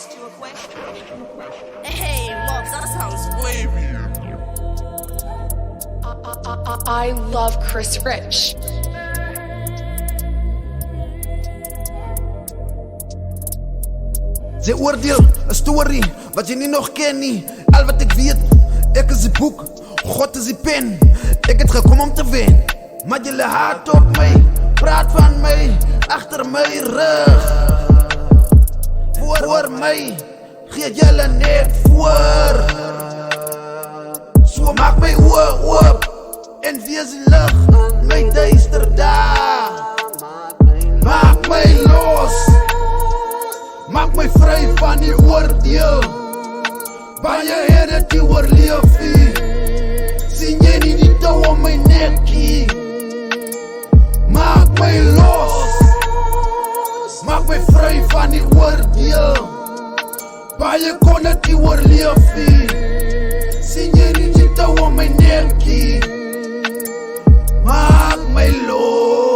asked you a question. Hey, Mobs, that sounds wavy. I love Chris Rich. Sy oordeel, 'n story wat jy nie nog ken nie. Al wat ek weet, ek is die boek, God is die pen. Ek het gekom om te wen, maar julle haat op my, praat van my, agter my rug. Voor my, gee julle net voor. So maak my oë oop, en wees die lig in my duister dae. Maak my los, maak my vry van die oordeel. Baie het dit die oorleef nie. Sien jy nie die touw om my nekkie? Maak my los, maak my vry van die oordeel. Baie kon dit die oorleef nie. Sien jy nie die touw om my nekkie? Maak my los.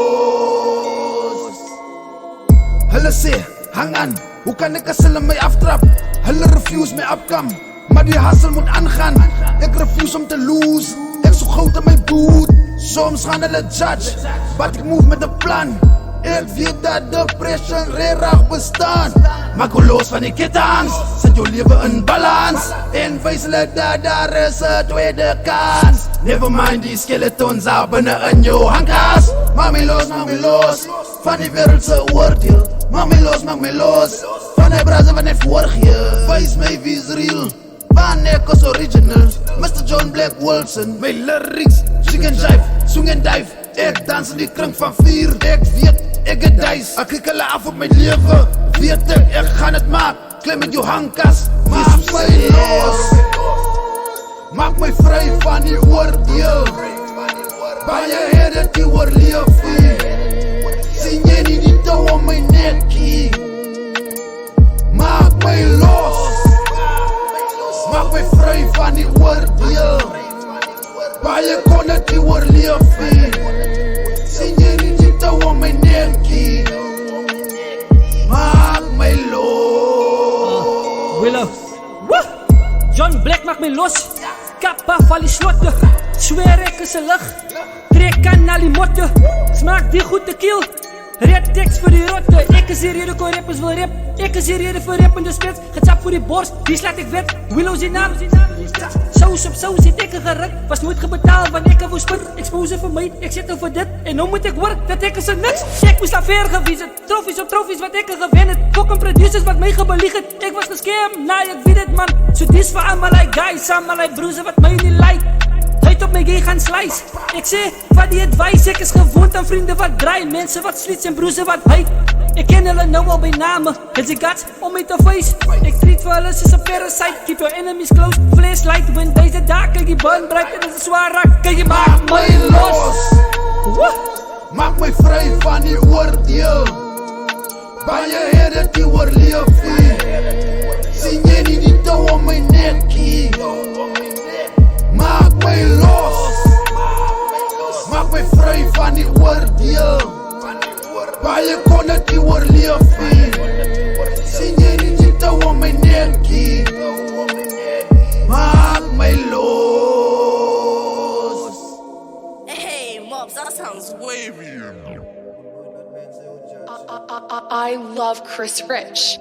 Hulle sê, hang aan, hoe kan ek as hulle my aftrap? Hulle refuse my opkom, maar die hustle moet aangaan. Ek refuse om te lose, ek so goud in my boot. Soms gaan hulle judge, but ek move met 'n plan. Ek weet dat depression regtig bestaan. Maak jou los van die kettinge, sit jou lewe in balans, en wys hulle dat daar is 'n tweede kans. Never mind die skeletons daar binne in jou handkas. Maak my los van die wêreld se oordeel. Maak my los van die brazen wat net voorgee. Wys my wie's real, van ek is original. Mr. John Black Wilson, my lyrics swing en jive, swing en dive. Ek dans in die kring van vuur. Ek weet, ek het duis, ek kyk hulle af op my lewe. Weet ek gaan het maak, klim met jou handkas. Maak my los, maak my vry van die oordeel. Baie het dit die oorleef nie. Sien jy nie die touw om my nekkie? Maak my los, maak my vry van die oordeel. Baie kon dit die oorleef nie. Sien jy nie die touw om my nekkie? Maak my los. Willow, woe! John Black maak my los. Kappa val die slotte. Sweer ek is 'n lig. Trek aan al die motte. Smaak die goed te keel. Red tekst vir die rotte. Ek is die rede kon rappers wil rap. Ek is die rede vir rap in de spits. Getap voor die borst, die slaat ek wet. Willow zijn naam. Saus op saus het ek geruk. Was nooit gebetaald want ek wou spit. Expose vir my, ek zet over dit. En nou moet ek work, dat ek is er niks. Ek moest daar ver gewees het. Trofies op trofies wat ek gewen het. Fucking producers wat my gebelieg het. Ek was gescam, nah ek weet het man. So dis vir allemaal like guys, allemaal like broers wat my nie like. Uit op my gay gaan slice. Ek sê, wat die advice, ek is gewoond aan vriende wat draai. Mense wat slits en broers wat hyt. Ek ken hulle nou al by name. Het die guts om my te face. Ek treat vir hulle soos 'n parasite. Keep your enemies close, flashlight. When deze dag kyk die burn break en dit is zwaar raak. Kyk jy maak my los. Maak my vry van die oordeel. Baie het dit die oorleef nie. Sien jy nie die touw om my nekkie? Maak my los, maak my vry van die oordeel. Baie kon dit die oorleef nie. Sien jy nie die touw om my nekkie? Maak my los. Hey, Mobs, that sounds wavy. I love Chris Rich.